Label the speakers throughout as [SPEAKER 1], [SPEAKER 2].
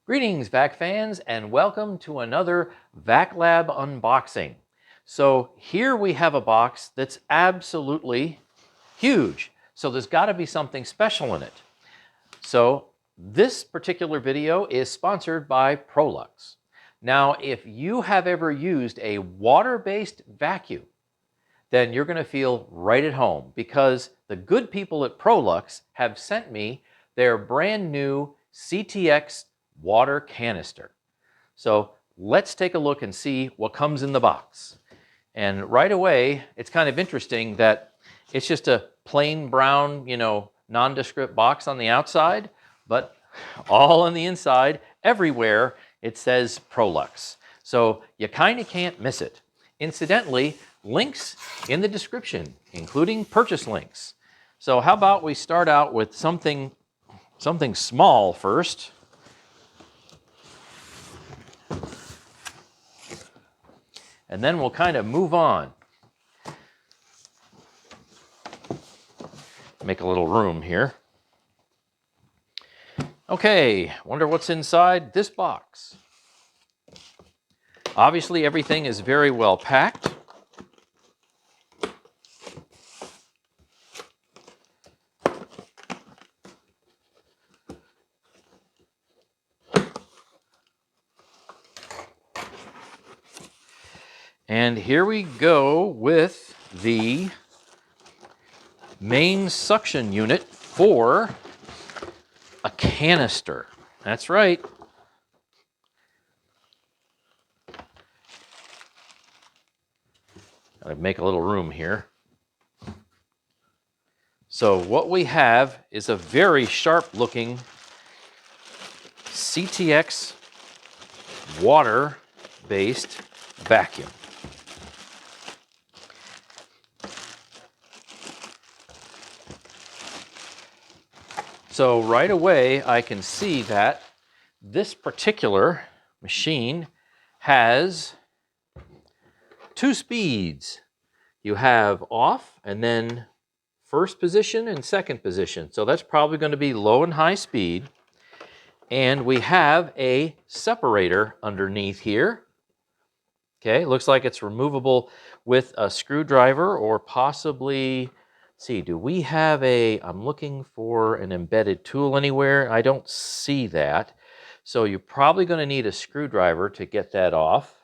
[SPEAKER 1] Greetings, VAC fans, and welcome to another VAC Lab unboxing. So here we have a box that's absolutely huge. So there's got to be something special in it. So this particular video is sponsored by Prolux. Now, if you have ever used a water-based vacuum, then you're going to feel right at home because the good people at Prolux have sent me their brand new CTX water canister. So let's take a look and see what comes in the box. And right away, it's kind of interesting that it's just a plain brown, nondescript box on the outside, but all on the inside, everywhere, it says Prolux. So you kind of can't miss it. Incidentally, links in the description, including purchase links. So how about we start out with something small first. And then we'll kind of move on. Make a little room here. Okay, wonder what's inside this box. Obviously, everything is very well packed. And here we go with the main suction unit for a canister. That's right. Gotta make a little room here. So what we have is a very sharp-looking CTX water-based vacuum. So right away, I can see that this particular machine has two speeds. You have off and then first position and second position. So that's probably going to be low and high speed. And we have a separator underneath here. Okay, looks like it's removable with a screwdriver or possibly, let's see, do we have I'm looking for an embedded tool anywhere. I don't see that. So you're probably going to need a screwdriver to get that off.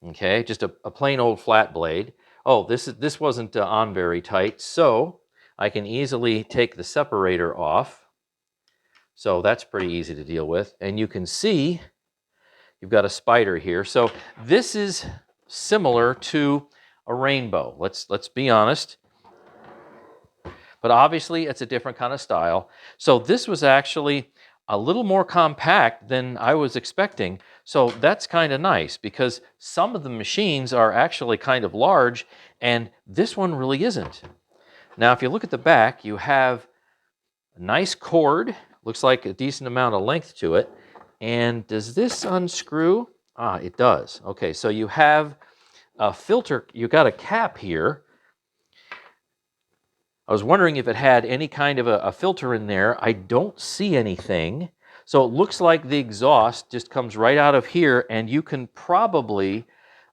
[SPEAKER 1] Okay, just a plain old flat blade. Oh, this wasn't on very tight, so I can easily take the separator off. So that's pretty easy to deal with. And you can see you've got a spider here. So this is similar to a rainbow. Let's be honest. But obviously it's a different kind of style. So this was actually a little more compact than I was expecting. So that's kind of nice because some of the machines are actually kind of large and this one really isn't. Now if you look at the back, you have a nice cord. Looks like a decent amount of length to it. And does this unscrew? Ah, it does. Okay, so you have a filter. You've got a cap here. I was wondering if it had any kind of a filter in there. I don't see anything. So it looks like the exhaust just comes right out of here, and you can probably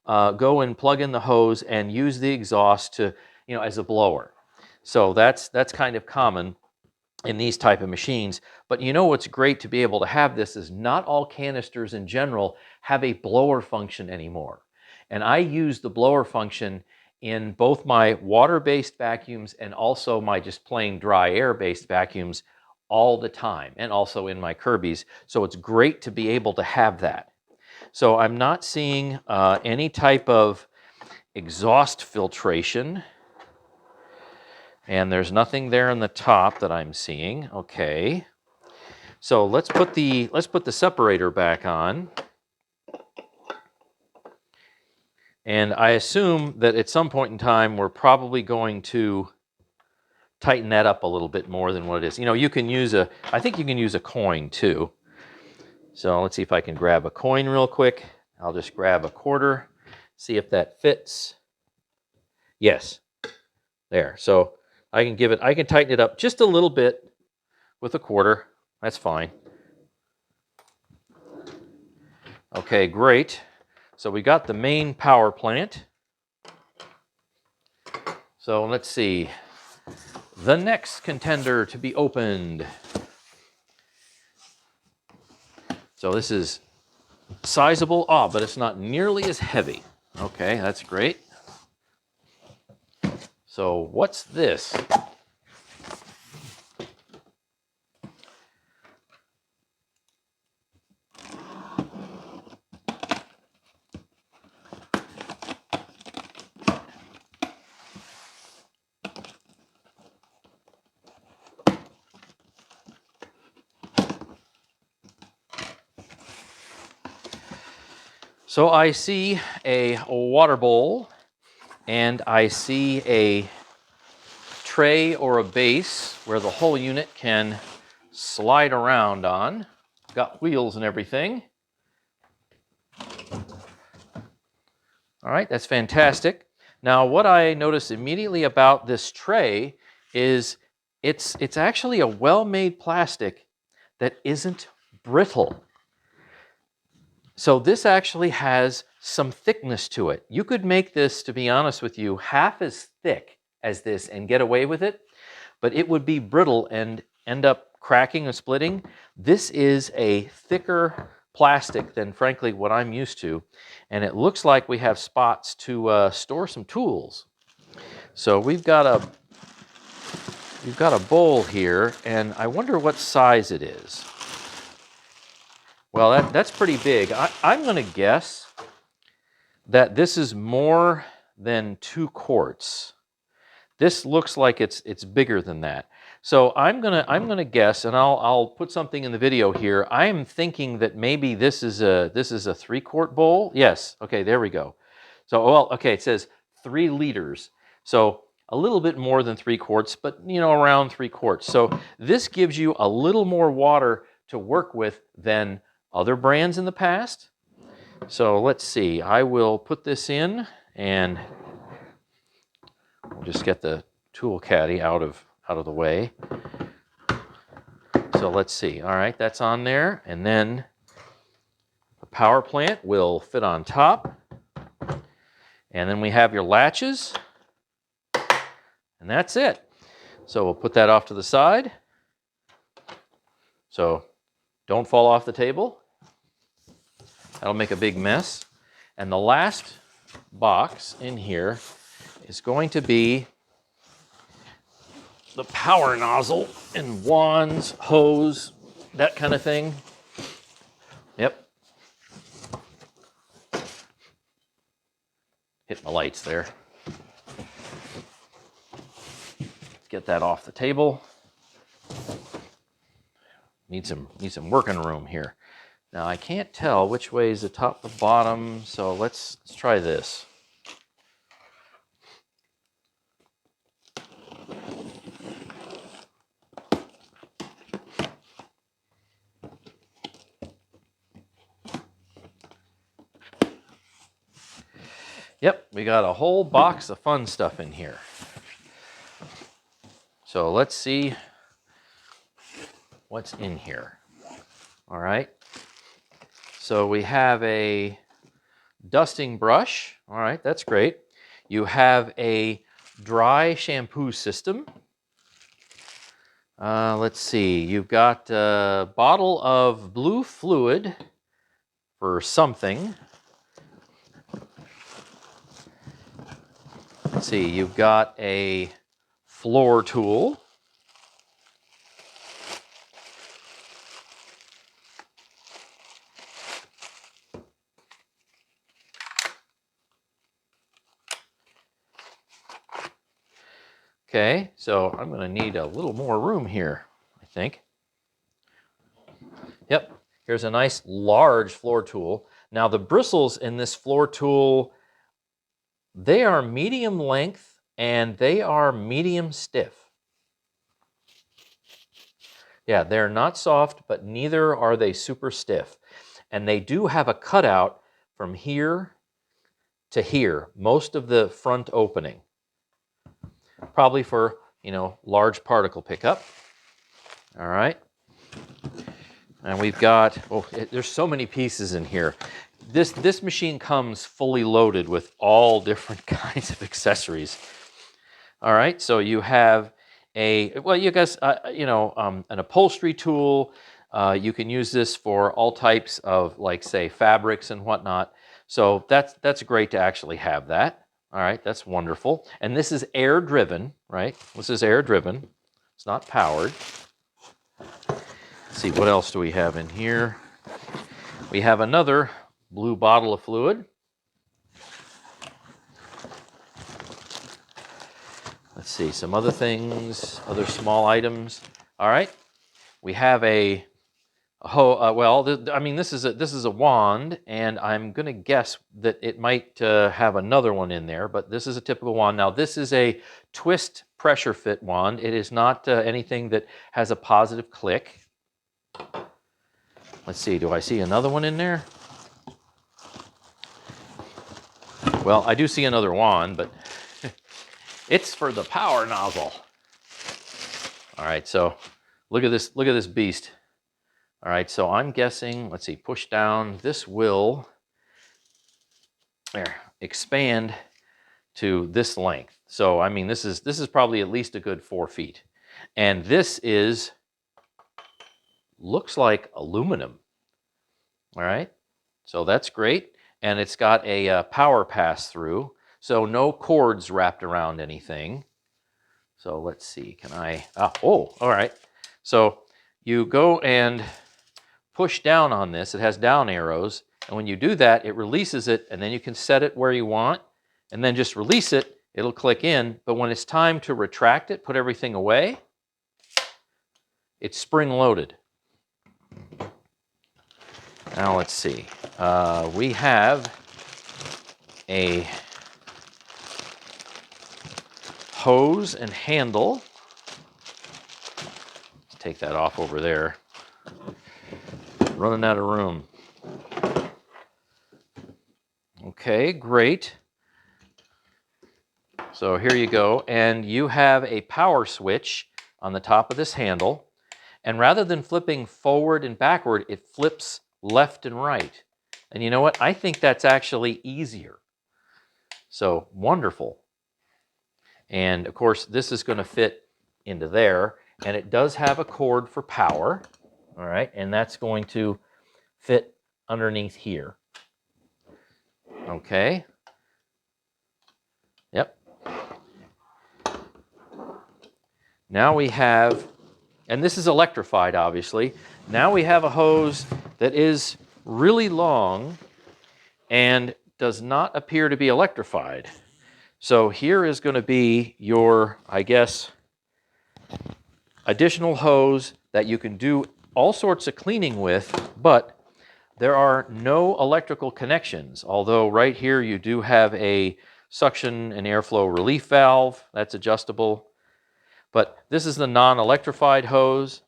[SPEAKER 1] go and plug in the hose and use the exhaust to, as a blower. So that's kind of common in these type of machines. But what's great to be able to have this is not all canisters in general have a blower function anymore. And I use the blower function in both my water-based vacuums and also my just plain dry air-based vacuums all the time, and also in my Kirby's. So it's great to be able to have that. So I'm not seeing any type of exhaust filtration. And there's nothing there in the top that I'm seeing. Okay. So let's put the separator back on. And I assume that at some point in time we're probably going to tighten that up a little bit more than what it is. You can use I think you can use a coin too. So let's see if I can grab a coin real quick. I'll just grab a quarter, see if that fits. Yes. There. So I can tighten it up just a little bit with a quarter. That's fine. Okay, great. So we got the main power plant. So let's see. The next contender to be opened. So this is sizable, but it's not nearly as heavy. Okay, that's great. So what's this? So I see a water bowl, and I see a tray or a base where the whole unit can slide around on. Got wheels and everything. All right, that's fantastic. Now, what I notice immediately about this tray is it's actually a well-made plastic that isn't brittle. So this actually has some thickness to it. You could make this, to be honest with you, half as thick as this and get away with it, but it would be brittle and end up cracking or splitting. This is a thicker plastic than, frankly, what I'm used to, and it looks like we have spots to store some tools. So we've got a bowl here, and I wonder what size it is. Well, that's pretty big. I'm going to guess that this is more than 2 quarts. This looks like it's bigger than that. So I'm gonna guess, and I'll put something in the video here. I am thinking that maybe this is a 3-quart bowl. Yes. Okay. There we go. So well, okay. It says 3 liters. So a little bit more than 3 quarts, but around 3 quarts. So this gives you a little more water to work with than other brands in the past. So let's see. I will put this in, and we'll just get the tool caddy out of the way. So let's see. All right, that's on there, and then the power plant will fit on top, and then we have your latches, and that's it. So we'll put that off to the side. So don't fall off the table. That'll make a big mess. And the last box in here is going to be the power nozzle and wands, hose, that kind of thing. Yep. Hit my lights there. Get that off the table. Need some working room here. Now I can't tell which way is the top to bottom, so let's try this. Yep, we got a whole box of fun stuff in here. So let's see what's in here. All right. So we have a dusting brush. All right, that's great. You have a dry shampoo system. Let's see. You've got a bottle of blue fluid for something. Let's see. You've got a floor tool. Okay, so I'm going to need a little more room here, I think. Yep, here's a nice large floor tool. Now the bristles in this floor tool, they are medium length and they are medium stiff. Yeah, they're not soft, but neither are they super stiff. And they do have a cutout from here to here, most of the front opening. Probably for, large particle pickup. All right. And we've got, there's so many pieces in here. This machine comes fully loaded with all different kinds of accessories. All right, so you have an upholstery tool. You can use this for all types of, like, say, fabrics and whatnot. So that's great to actually have that. All right, that's wonderful. And this is air driven, right? This is air driven. It's not powered. Let's see, what else do we have in here? We have another blue bottle of fluid. Let's see, some other things, other small items. All right, we have a this is a wand, and I'm going to guess that it might have another one in there, but this is a typical wand. Now, this is a twist pressure fit wand. It is not anything that has a positive click. Let's see, do I see another one in there? Well, I do see another wand, but it's for the power nozzle. All right, so look at this beast. All right, so I'm guessing, let's see, push down. This will expand to this length. So, I mean, this is probably at least a good 4 feet. And this looks like aluminum. All right, so that's great. And it's got a power pass through, so no cords wrapped around anything. So let's see, can I, all right. So you go and push down on this. It has down arrows, and when you do that, it releases it, and then you can set it where you want, and then just release it. It'll click in, but when it's time to retract it, put everything away, it's spring-loaded. Now let's see. We have a hose and handle. Let's take that off over there. Running out of room. Okay, great. So here you go, and you have a power switch on the top of this handle, and rather than flipping forward and backward, it flips left and right. And you know what? I think that's actually easier. So wonderful. And of course, this is going to fit into there, and it does have a cord for power. All right, and that's going to fit underneath here. Okay. Yep. Now we have, and this is electrified, obviously. Now we have a hose that is really long and does not appear to be electrified. So here is going to be your, I guess, additional hose that you can do all sorts of cleaning with, but there are no electrical connections, although right here you do have a suction and airflow relief valve that's adjustable. But this is the non-electrified hose,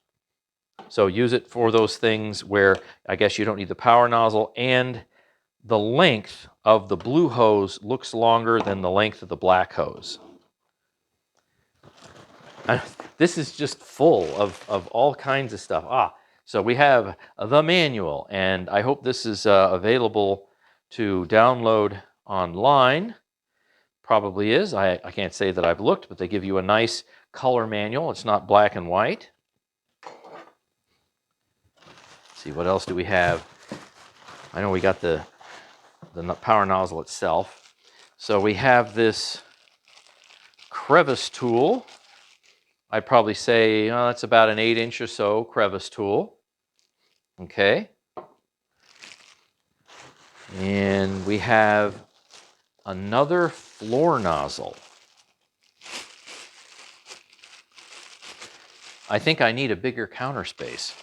[SPEAKER 1] so use it for those things where I guess you don't need the power nozzle, and the length of the blue hose looks longer than the length of the black hose. This is just full of all kinds of stuff. So we have the manual, and I hope this is available to download online. Probably is. I can't say that I've looked, but they give you a nice color manual. It's not black and white. Let's see, what else do we have? I know we got the power nozzle itself. So we have this crevice tool. I'd probably say that's about an 8-inch or so crevice tool. Okay. And we have another floor nozzle. I think I need a bigger counter space.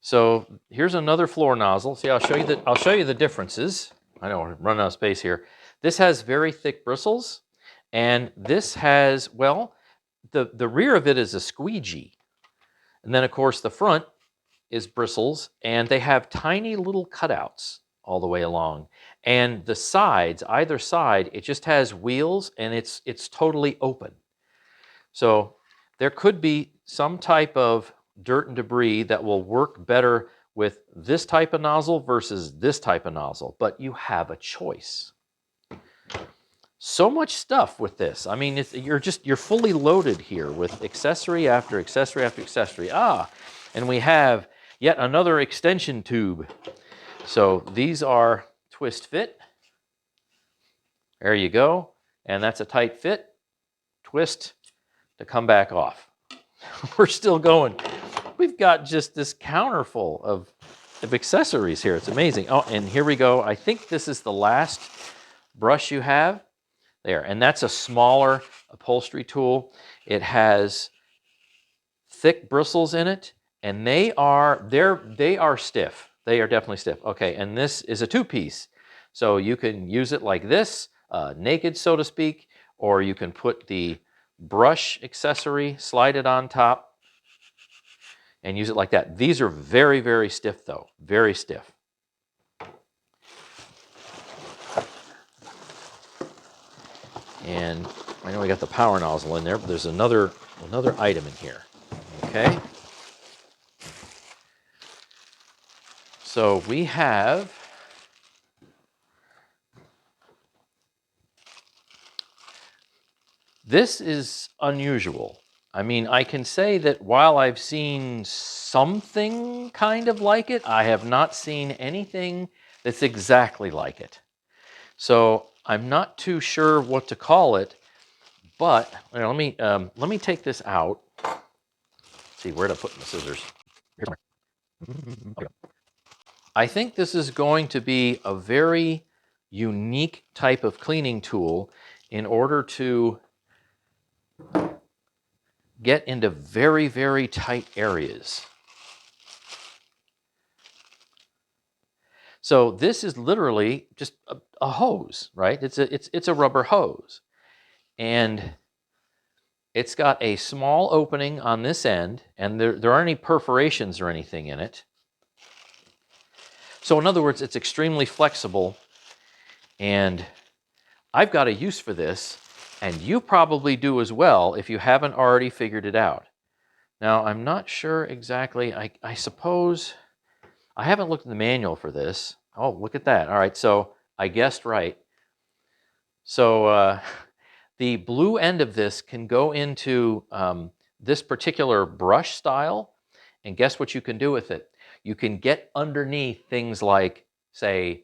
[SPEAKER 1] So here's another floor nozzle. See, I'll show you the differences. I know we're running out of space here. This has very thick bristles, and this has, well, the rear of it is a squeegee. And then, of course, the front is bristles, and they have tiny little cutouts. all the way along. And the sides, either side, it just has wheels and it's totally open. So there could be some type of dirt and debris that will work better with this type of nozzle versus this type of nozzle, but you have a choice. So much stuff with this. I mean, you're fully loaded here with accessory after accessory after accessory. And we have yet another extension tube. So these are twist fit. There you go. And that's a tight fit. Twist to come back off. We're still going. We've got just this counter full of accessories here. It's amazing. Oh, and here we go. I think this is the last brush you have. There, and that's a smaller upholstery tool. It has thick bristles in it, and they are stiff. They are definitely stiff. Okay, and this is a two-piece. So you can use it like this, naked, so to speak, or you can put the brush accessory, slide it on top, and use it like that. These are very, very stiff, though. Very stiff. And I know we got the power nozzle in there, but there's another item in here. Okay. So we have this is unusual. I mean, I can say that while I've seen something kind of like it, I have not seen anything that's exactly like it. So I'm not too sure what to call it, but let me take this out. Let's see, where to put my scissors? Here somewhere. Okay. I think this is going to be a very unique type of cleaning tool in order to get into very, very tight areas. So this is literally just a hose, right? It's a rubber hose. And it's got a small opening on this end, and there aren't any perforations or anything in it. So in other words, it's extremely flexible, and I've got a use for this, and you probably do as well if you haven't already figured it out. Now, I'm not sure exactly. I suppose I haven't looked in the manual for this. Oh, look at that. All right, so I guessed right. So the blue end of this can go into this particular brush style, and guess what you can do with it? You can get underneath things like, say,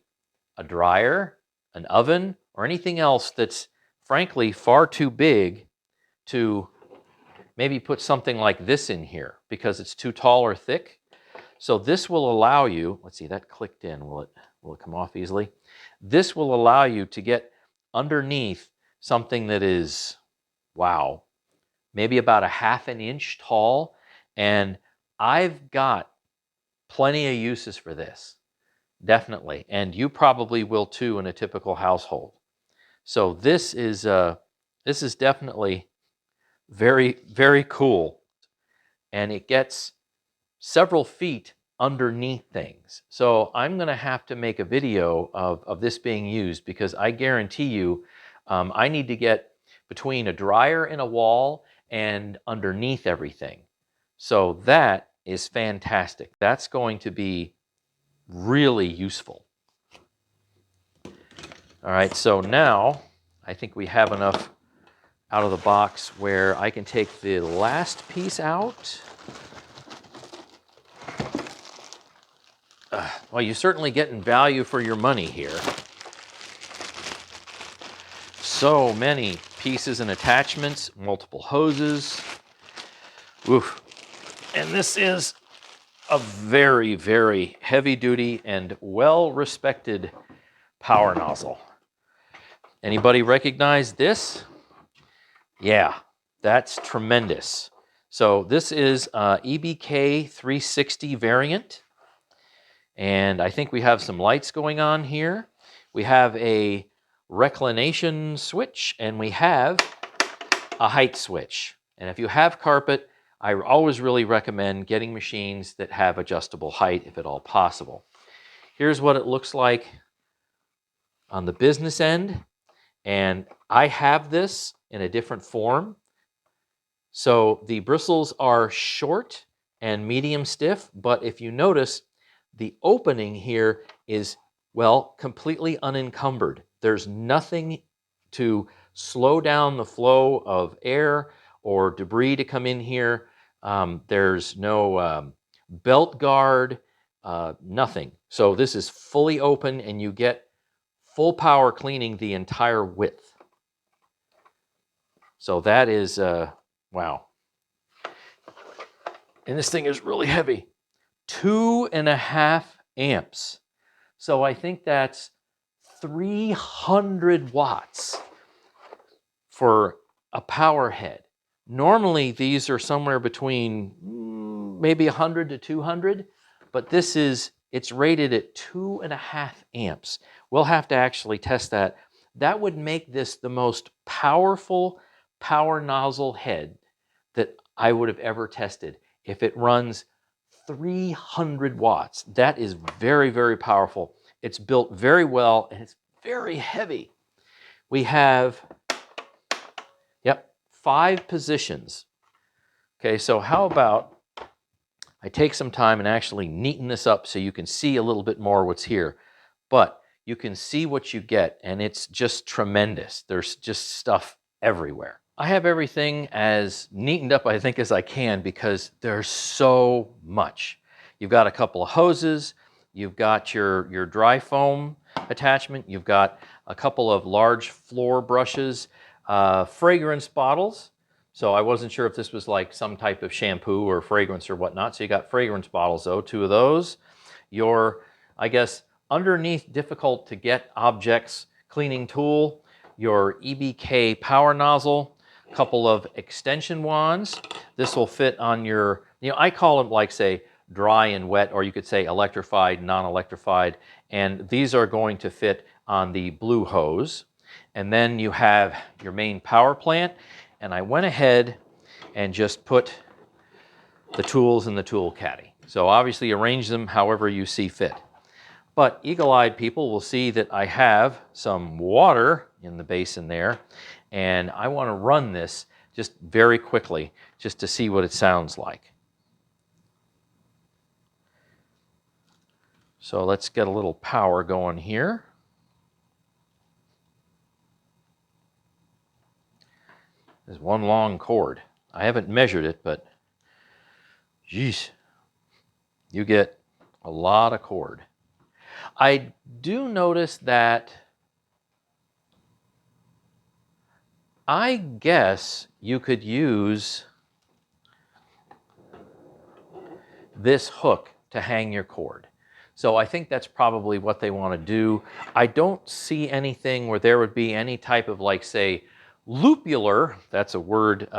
[SPEAKER 1] a dryer, an oven, or anything else that's frankly far too big to maybe put something like this in here because it's too tall or thick. So this will allow you, let's see, that clicked in. Will it come off easily? This will allow you to get underneath something that is, wow, maybe about a ½ an inch tall. And I've got plenty of uses for this, definitely. And you probably will too in a typical household. So this is definitely very, very cool. And it gets several feet underneath things. So I'm going to have to make a video of this being used because I guarantee you I need to get between a dryer and a wall and underneath everything. So that is fantastic. That's going to be really useful. All right, so now I think we have enough out of the box where I can take the last piece out. Well, you're certainly getting value for your money here. So many pieces and attachments, multiple hoses. Oof. And this is a very, very heavy-duty and well-respected power nozzle. Anybody recognize this? Yeah, that's tremendous. So this is EBK 360 variant. And I think we have some lights going on here. We have a reclination switch, and we have a height switch. And if you have carpet, I always really recommend getting machines that have adjustable height if at all possible. Here's what it looks like on the business end. And I have this in a different form. So the bristles are short and medium stiff, but if you notice, the opening here is, well, completely unencumbered. There's nothing to slow down the flow of air or debris to come in here. There's no belt guard, nothing. So this is fully open and you get full power cleaning the entire width. So that is, wow. And this thing is really heavy. 2.5 amps. So I think that's 300 watts for a power head. Normally these are somewhere between maybe 100 to 200, but this is, it's rated at 2.5 amps. We'll have to actually test that. That would make this the most powerful power nozzle head that I would have ever tested. If it runs 300 watts, that is very, very powerful. It's built very well and it's very heavy. We have, yep, 5 positions. Okay, so how about I take some time and actually neaten this up so you can see a little bit more what's here. But you can see what you get and it's just tremendous. There's just stuff everywhere. I have everything as neatened up, I think, as I can because there's so much. You've got a couple of hoses, you've got your dry foam attachment, you've got a couple of large floor brushes, fragrance bottles. So I wasn't sure if this was like some type of shampoo or fragrance or whatnot. So you got fragrance bottles though, 2 of those. Your, I guess, underneath difficult to get objects cleaning tool, your EBK power nozzle, couple of extension wands. This will fit on your, I call them like say dry and wet, or you could say electrified, non-electrified, and these are going to fit on the blue hose. And then you have your main power plant, and I went ahead and just put the tools in the tool caddy. So obviously arrange them however you see fit. But eagle-eyed people will see that I have some water in the basin there, and I want to run this just very quickly just to see what it sounds like. So let's get a little power going here. There's one long cord. I haven't measured it, but geez, you get a lot of cord. I do notice that I guess you could use this hook to hang your cord. So I think that's probably what they want to do. I don't see anything where there would be any type of, like, say, loopular, that's a word,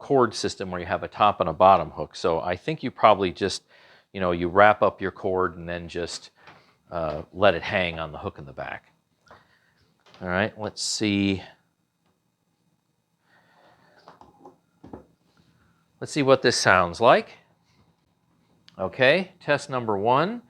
[SPEAKER 1] cord system where you have a top and a bottom hook. So I think you probably just, you wrap up your cord and then just let it hang on the hook in the back. All right, let's see. Let's see what this sounds like. Okay, test number 1.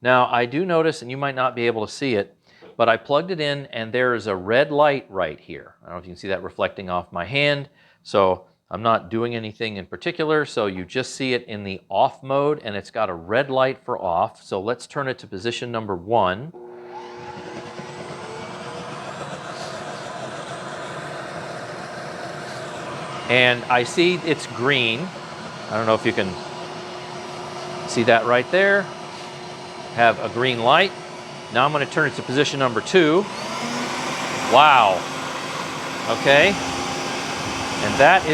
[SPEAKER 1] Now I do notice, and you might not be able to see it, but I plugged it in and there is a red light right here. I don't know if you can see that reflecting off my hand. So I'm not doing anything in particular, so you just see it in the off mode and it's got a red light for off. So let's turn it to position number 1. And I see it's green. I don't know if you can see that right there. Have a green light. Now I'm going to turn it to position number 2. Wow. Okay. And that's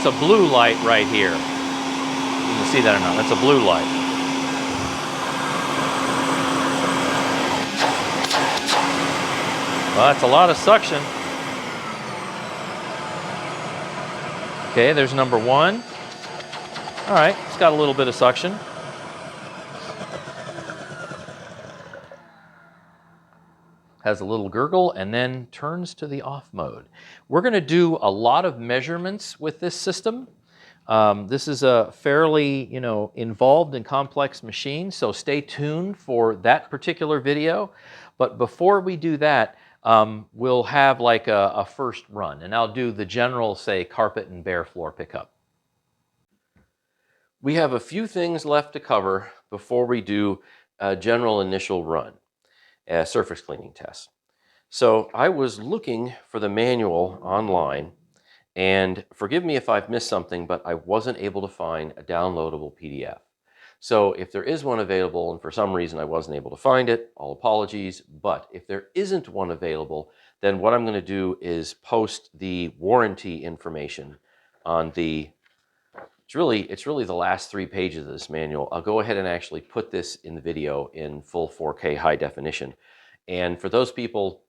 [SPEAKER 1] a blue light right here. You can see that or not. That's a blue light. Well, that's a lot of suction. Okay, there's number 1. All right, it's got a little bit of suction. Has a little gurgle and then turns to the off mode. We're going to do a lot of measurements with this system. This is a fairly, involved and complex machine, so stay tuned for that particular video. But before we do that, we'll have like a first run, and I'll do the general, say, carpet and bare floor pickup. We have a few things left to cover before we do a general initial run, a surface cleaning test. So I was looking for the manual online, and forgive me if I've missed something, but I wasn't able to find a downloadable PDF. So if there is one available and for some reason I wasn't able to find it, all apologies. But if there isn't one available, then what I'm going to do is post the warranty information on the, it's really the last 3 pages of this manual. I'll go ahead and actually put this in the video in full 4K high definition. And for those people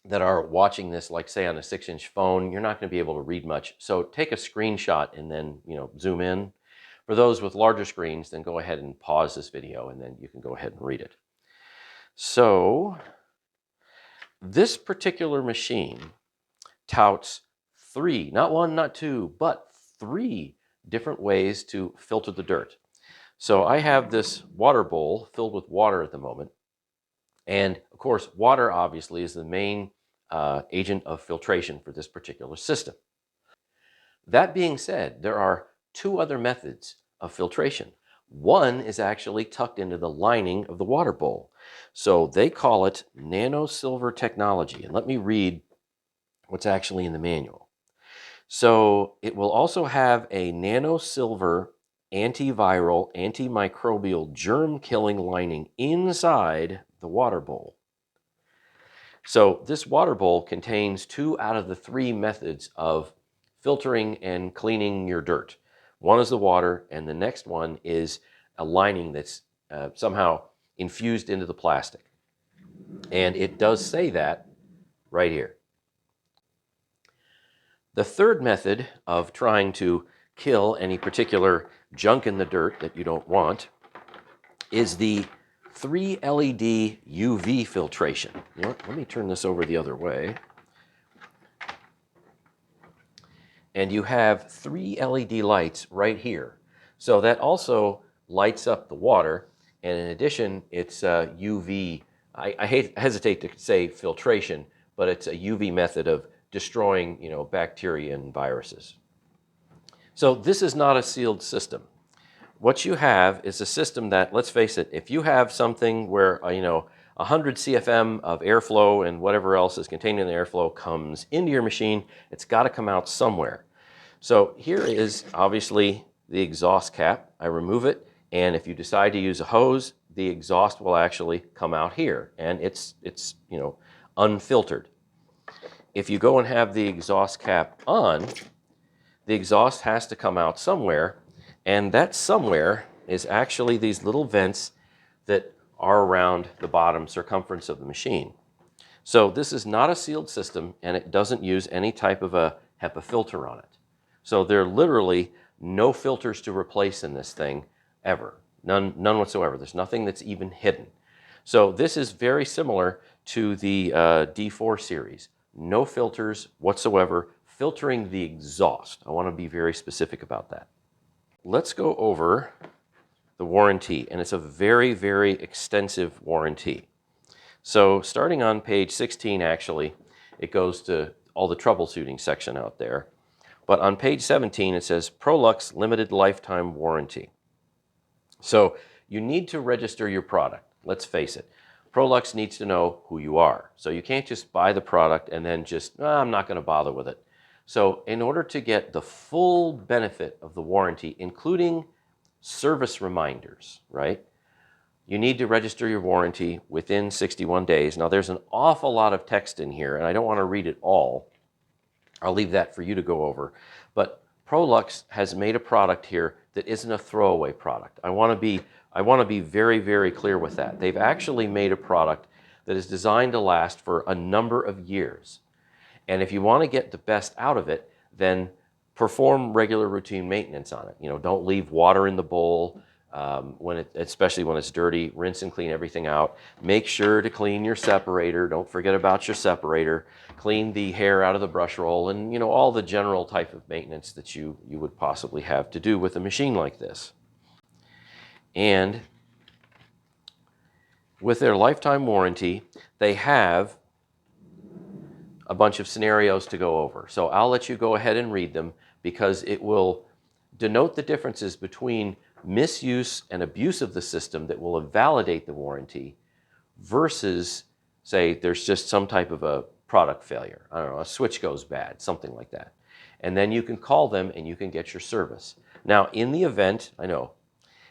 [SPEAKER 1] that are watching this, like say on a 6-inch phone, you're not going to be able to read much. So take a screenshot and then, zoom in. For those with larger screens, then go ahead and pause this video and then you can go ahead and read it. So this particular machine touts 3, not 1, not 2, but 3 different ways to filter the dirt. So I have this water bowl filled with water at the moment. And of course, water obviously is the main agent of filtration for this particular system. That being said, there are 2 other methods of filtration. One is actually tucked into the lining of the water bowl. So they call it nano-silver technology. And let me read what's actually in the manual. So it will also have a nano-silver antiviral, antimicrobial, germ-killing lining inside the water bowl. So this water bowl contains 2 out of the 3 methods of filtering and cleaning your dirt. One is the water, and the next one is a lining that's somehow infused into the plastic. And it does say that right here. The third method of trying to kill any particular junk in the dirt that you don't want is the 3 LED UV filtration. You know what? Let me turn this over the other way. And you have 3 LED lights right here. So that also lights up the water. And in addition, it's UV. I hesitate to say filtration, but it's a UV method of destroying, bacteria and viruses. So this is not a sealed system. What you have is a system that, let's face it, if you have something where, 100 CFM of airflow and whatever else is contained in the airflow comes into your machine, it's got to come out somewhere. So here is obviously the exhaust cap. I remove it, and if you decide to use a hose, the exhaust will actually come out here, and it's unfiltered. If you go and have the exhaust cap on, the exhaust has to come out somewhere, and that somewhere is actually these little vents that are around the bottom circumference of the machine. So this is not a sealed system, and it doesn't use any type of a HEPA filter on it. So there are literally no filters to replace in this thing ever. None whatsoever. There's nothing that's even hidden. So this is very similar to the D4 series. No filters whatsoever, filtering the exhaust. I want to be very specific about that. Let's go over the warranty, and it's a very, very extensive warranty. So starting on page 16, actually, it goes to all the troubleshooting section out there. But on page 17, it says Prolux Limited Lifetime Warranty. So you need to register your product. Let's face it. Prolux needs to know who you are. So you can't just buy the product and then just, I'm not going to bother with it. So in order to get the full benefit of the warranty, including service reminders, right? You need to register your warranty within 61 days. Now there's an awful lot of text in here, and I don't want to read it all. I'll leave that for you to go over. But Prolux has made a product here that isn't a throwaway product. I want to be very, very clear with that. They've actually made a product that is designed to last for a number of years. And if you want to get the best out of it, then perform regular routine maintenance on it. Don't leave water in the bowl. especially when it's dirty. Rinse and clean everything out. Make sure to clean your separator. Don't forget about your separator. Clean the hair out of the brush roll, and all the general type of maintenance that you would possibly have to do with a machine like this. And with their lifetime warranty, they have a bunch of scenarios to go over. So I'll let you go ahead and read them, because it will denote the differences between misuse and abuse of the system that will invalidate the warranty versus, say, there's just some type of a product failure. I don't know, a switch goes bad, something like that. And then you can call them and you can get your service. Now, in the event, I know,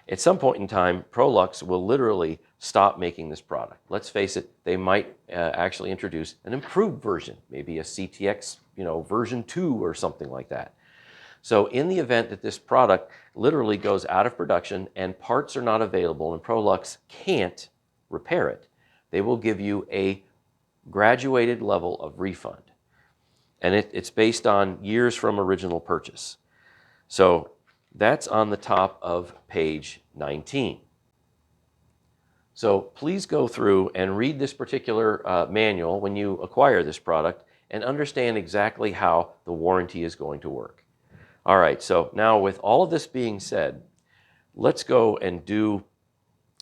[SPEAKER 1] at some point in time, Prolux will literally stop making this product. Let's face it, they might actually introduce an improved version, maybe a CTX, version 2 or something like that. So in the event that this product literally goes out of production and parts are not available and Prolux can't repair it, they will give you a graduated level of refund. And it's based on years from original purchase. So that's on the top of page 19. So please go through and read this particular manual when you acquire this product and understand exactly how the warranty is going to work. All right, so now with all of this being said, let's go and do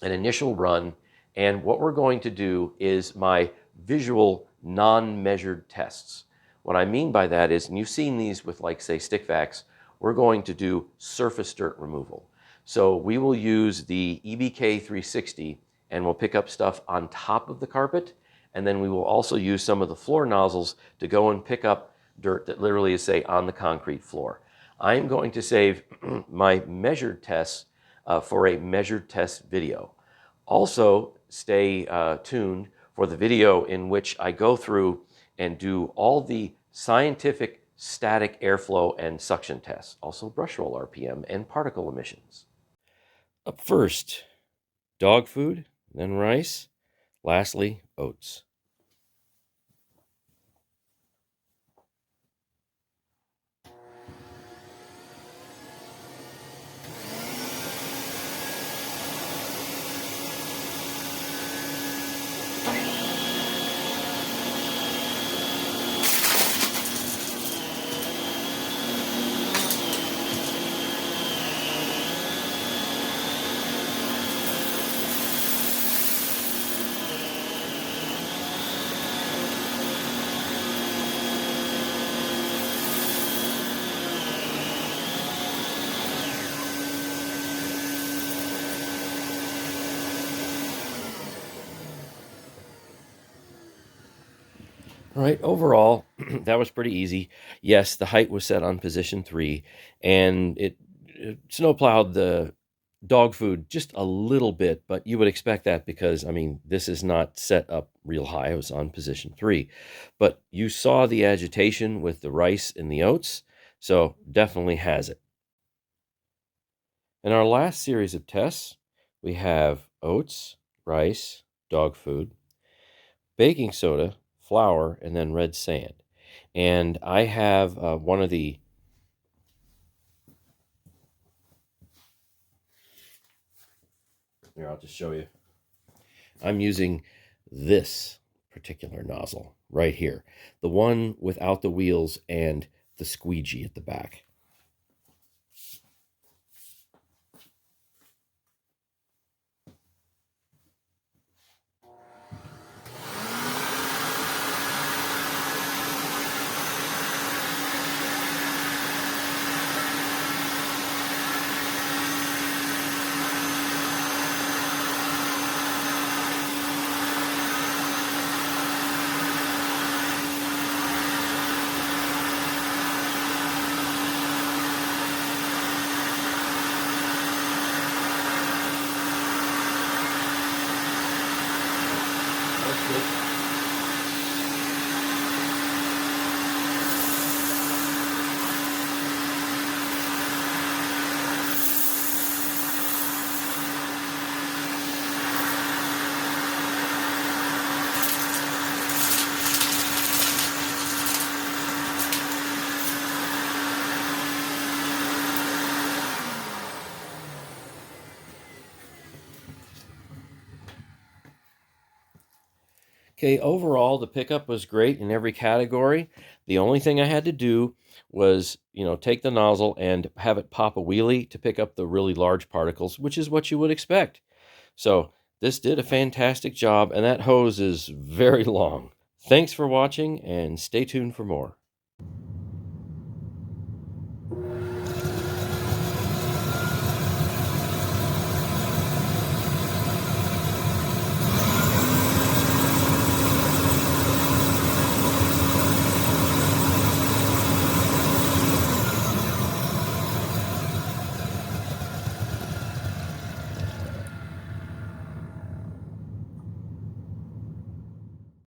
[SPEAKER 1] an initial run. And what we're going to do is my visual non-measured tests. What I mean by that is, and you've seen these with, like, say, stick vacs, we're going to do surface dirt removal. So we will use the EBK 360 and we'll pick up stuff on top of the carpet. And then we will also use some of the floor nozzles to go and pick up dirt that literally is, say, on the concrete floor. I'm going to save my measured tests for a measured test video. Also, stay tuned for the video in which I go through and do all the scientific static airflow and suction tests, also brush roll RPM and particle emissions. Up first, dog food, then rice, lastly, oats. All right, overall, that was pretty easy. Yes, the height was set on position 3, and it snowplowed the dog food just a little bit, but you would expect that because, I mean, this is not set up real high. It was on position 3. But you saw the agitation with the rice and the oats, so definitely has it. In our last series of tests, we have oats, rice, dog food, baking soda, flour, and then red sand. And I have one of the here, I'll just show you. I'm using this particular nozzle right here, the one without the wheels and the squeegee at the back.
[SPEAKER 2] Okay, overall, the pickup was great in every category. The only thing I had to do was, take the nozzle and have it pop a wheelie to pick up the really large particles, which is what you would expect. So this did a fantastic job, and that hose is very long. Thanks for watching, and stay tuned for more.